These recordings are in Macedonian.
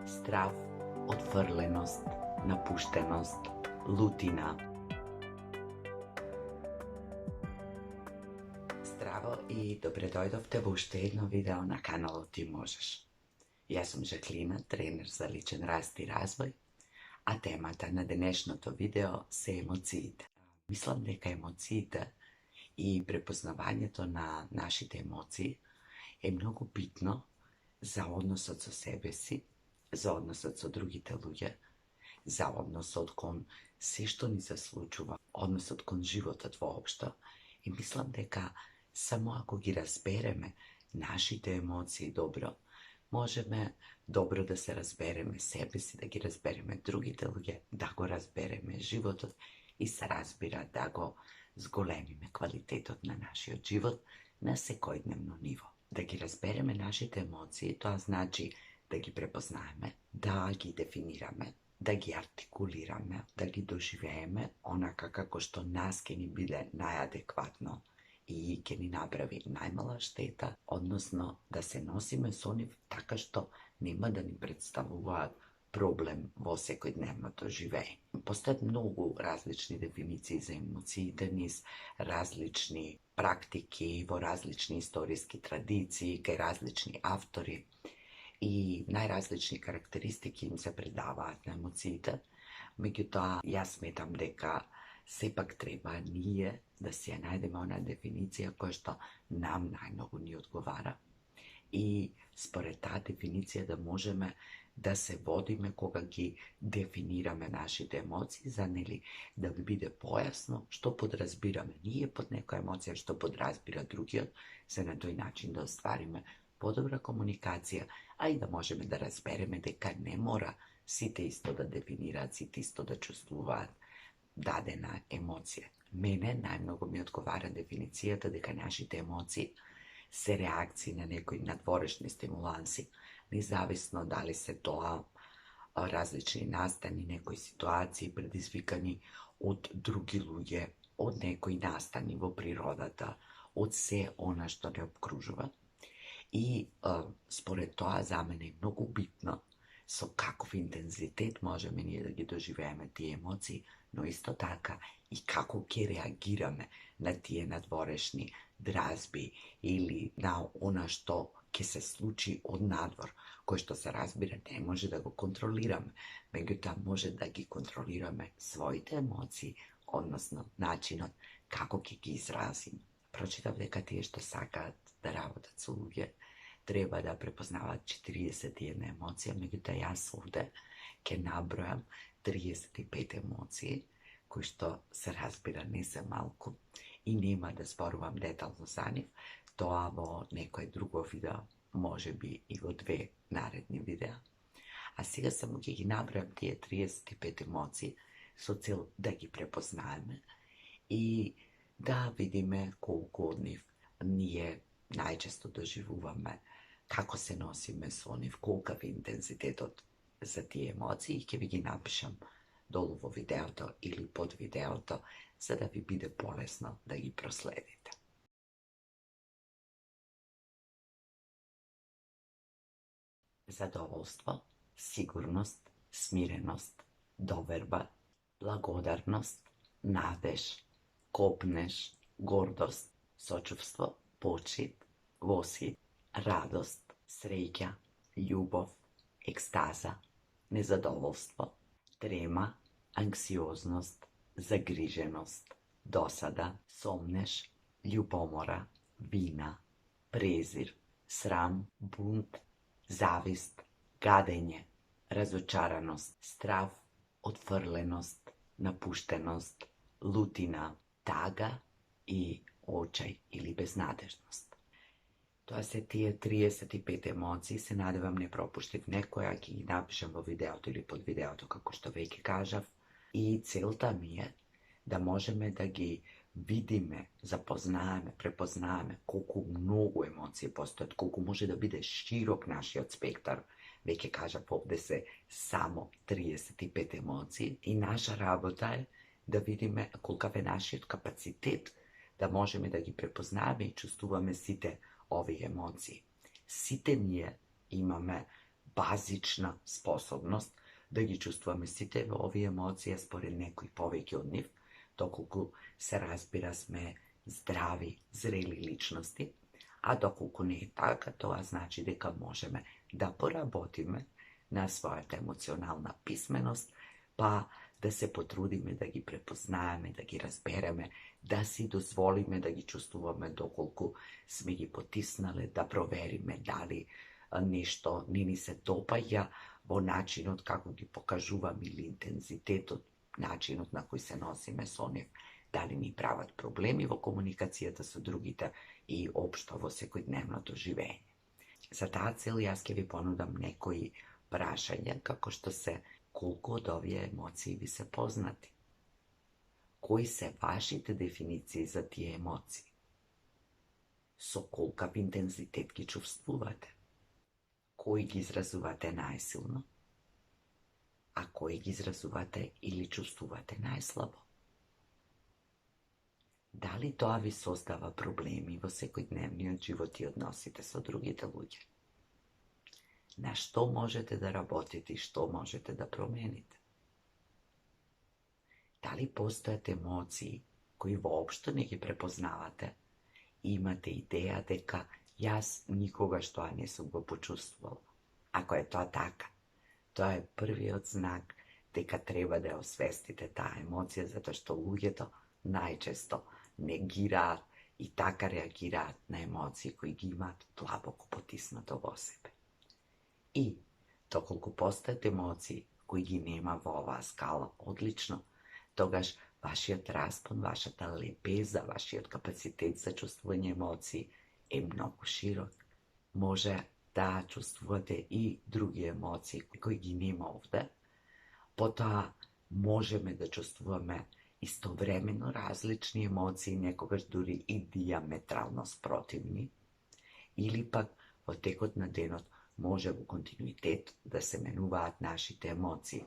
Страв, отфрленост, напуштеност, лутина. Здраво и добре дојдовте во уште едно видео на каналот Ти можеш. Јас сум Жаклина, тренер за личен раст и развој, а темата на денешното видео се емоциите. Мислам дека емоциите и препознавањето на нашите емоции е многу битно за односот со себе си, за односот со другите луѓе, за односот кон се што ни се случува, односот кон животот воопшто. И мислам дека само ако ги разбереме нашите емоции добро, можеме добро да се разбереме себе си, да ги разбереме другите луѓе, да го разбереме животот и се разбира да го зголемиме квалитетот на нашиот живот на секојдневно ниво. Да ги разбереме нашите емоции, тоа значи да ги препознаеме, да ги дефинираме, да ги артикулираме, да ги доживееме онака како што нас ќе ни биде најадекватно и ќе ни направи најмала штета, односно да се носиме со нив така што нема да ни представуваат проблем во секојдневното живење. Постојат многу различни дефиниции за емоциите низ различни практики, во различни историски традиции, кај различни автори и најразлични карактеристики им се предаваат на емоциите. Меѓутоа, јас сметам дека сепак треба ние да си ја најдеме она дефиниција која што нам најмногу ни одговара и според таа дефиниција да можеме да се водиме кога ги дефинираме нашите емоции, за да ви биде појасно што подразбираме ние под некоја емоција, што подразбира другиот, за на тој начин да оствариме подобра комуникација, а и да можеме да разбереме дека не мора сите исто да дефинираат, сите исто да чувствуваат дадена емоција. Мене најмногу ми одговара дефиницијата дека нашите емоции се реакции на некои надворешни стимуланси, независно дали се тоа различни настани, некои ситуации предизвикани од други луѓе, од некои настани во природата, од се она што не обкружува. И според тоа за мене е многу битно со каков интензитет можеме ние да ги доживееме тие емоции, но исто така и како ќе реагираме на тие надворешни дразби или на она што ќе се случи од надвор, кој што се разбира не може да го контролираме, меѓутоа може да ги контролираме своите емоции, односно начинот како ќе ги изразиме. Прочитав дека тие што сакаат да работат со луѓе треба да препознаваат 41 емоција, меѓутоа јас овде ќе набројам 35 емоции, кои што се разбира не се малку и нема да зборувам детално за нив, тоа во некој друго видео, може би и во 2 наредни видеа. А сега само ќе ги набројам тие 35 емоции со цел да ги препознаеме и да видиме колку од нив ние најчесто доживуваме, како се носиме со нив, колкав е интензитетот за тие емоции и ќе ви ги напишам долу во видеото или под видеото, за да ви биде полесно да ги проследите. Задоволство, сигурност, смиреност, доверба, благодарност, надеж, копнеш, гордост, сочувство, почит, восхит, радост, среќа, љубов, екстаза, незадоволство, трема, анксиозност, загриженост, досада, сомнеш, љубомора, вина, презир, срам, бунт, завист, гадење, разочараност, страв, отфрленост, напуштеност, лутина, тага и очај или безнадежност. Тоа се тие 35 емоции, се надевам не пропуштив некоја, ќе ги напишам во видеото или под видеото, како што веќе кажав. И целта ми е да можеме да ги видиме, запознаеме, препознаеме колку многу емоции постојат, колку може да биде широк нашиот спектар. Веќе кажав, овде се само 35 емоции и наша работа е да видиме колкав е нашиот капацитет да можеме да ги препознаеме и чувствуваме сите овие емоции. Сите ние имаме базична способност да ги чувствуваме сите овие емоции, според некои повеќе од нив, доколку се разбира сме здрави, зрели личности, а доколку не е така, тоа значи дека можеме да поработиме на својата емоционална писменост, па да се потрудиме да ги препознаеме, да ги разбереме, да си дозволиме да ги чувствуваме доколку сме ги потиснале, да провериме дали нешто не ни се допаѓа во начинот како ги покажуваме или интензитетот, начинот на кој се носиме со нив, дали ни прават проблеми во комуникацијата со другите и општо во секојдневното живење. За таа цел јас ќе ви понудам некои прашања како што се: колку од овие емоции ви се познати? Кои се вашите дефиниции за тие емоции? Со колкав интензитет ги чувствувате? Кои ги изразувате најсилно? А кои ги изразувате или чувствувате најслабо? Дали тоа ви создава проблеми во секојдневниот живот и односите со другите луѓе? На што можете да работите и што можете да промените? Дали постојат емоции кои воопшто не ги препознавате и имате идеја дека јас никогаш тоа не сум го почувствувал? Ако е тоа така, тоа е првиот знак дека треба да ја освестите таа емоција, затоа што луѓето најчесто негираат и така реагираат на емоции кои ги имаат длабоко потиснато во себе. И, доколку постојат емоции кои ги нема во оваа скала, одлично, тогаш вашиот распон, вашата лепеза, вашиот капацитет за чувствување емоции е многу широк. Може да чувствувате и други емоции кои ги нема овде, потоа можеме да чувствуваме истовремено различни емоции, некогаш дури и диаметрално спротивни, или пак во текот на денот може во континуитет да се менуваат нашите емоции.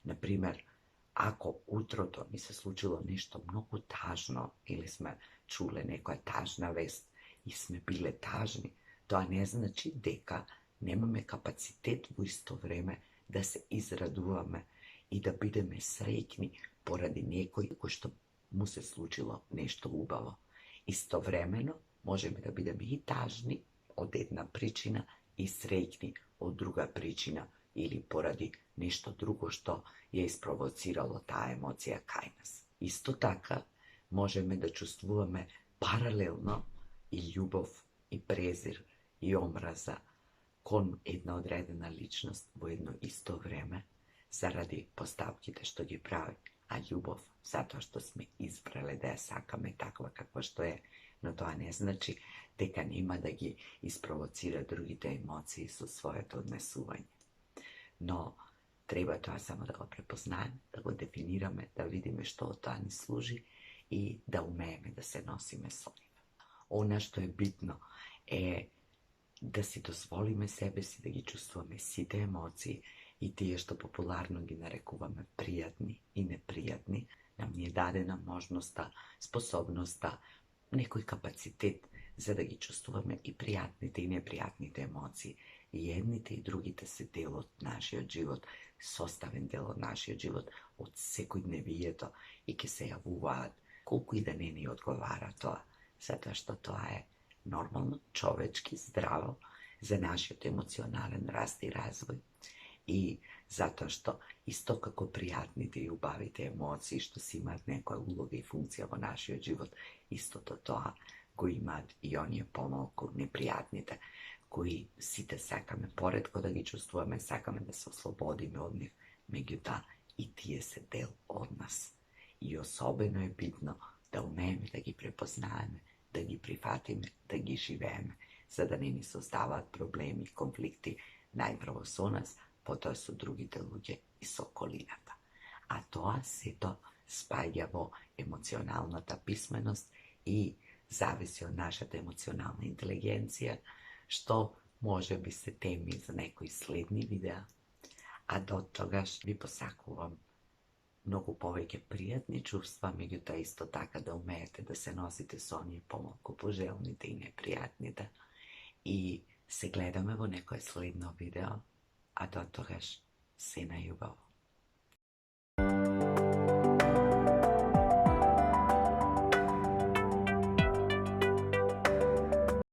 Например, ако утрото ни се случило нешто многу тажно или сме чуле некоја тажна вест и сме биле тажни, тоа не значи дека немаме капацитет во исто време да се израдуваме и да бидеме среќни поради некој кој што му се случило нешто убаво. Истовремено можеме да бидеме и тажни од една причина и среќни од друга причина или поради нешто друго што ја испровоцирало таа емоција кај нас. Исто така можеме да чувствуваме паралелно и љубов, и презир, и омраза кон една одредена личност во едно исто време заради поставките што ги прави, а љубов затоа што сме избрале да ја сакаме таква каква што е, но тоа не значи дека нема да ги испровоцира другите емоции со своето однесување. Но треба тоа само да го препознаеме, да го дефинираме, да видиме што од тоа ни служи и да умееме да се носиме со нив. Она што е битно е да си дозволиме себе си да ги чувствуваме сите емоции и тие што популарно ги нарекуваме пријатни и непријатни, нам ни е дадена можноста, способноста, некој капацитет за да ги чувствуваме и пријатните и непријатните емоции. И едните и другите се дел од нашиот живот, составен дел од нашиот живот, од секојдневието и ќе се јавуваат колку и да не ни одговара тоа, затоа што тоа е нормално, човечки, здраво за нашиот емоционален раст и развој. И затоа што исто како пријатните и убавите емоции што си имаат некоја улога и функција во нашиот живот, истото тоа го имаат и оние помалку непријатните, кои сите сакаме поретко да ги чувствуваме, сакаме да се ослободиме од нив, меѓутоа и тие се дел од нас. И особено е битно да умееме да ги препознаеме, да ги прифатиме, да ги живееме, за да не ни создаваат проблеми и конфликти најпрво со нас, потоа со другите луѓе и со околината. А тоа сето спаѓа во емоционалната писменост и зависи од нашата емоционална интелигенција, што може би се теми за некои следни видеа, а до тогаш ви посакувам многу повеќе пријатни чувства, меѓутоа исто така да умеете да се носите со оние помалку пожелните и непријатните. И се гледаме во некое следно видео. a do togaž silna ljubav.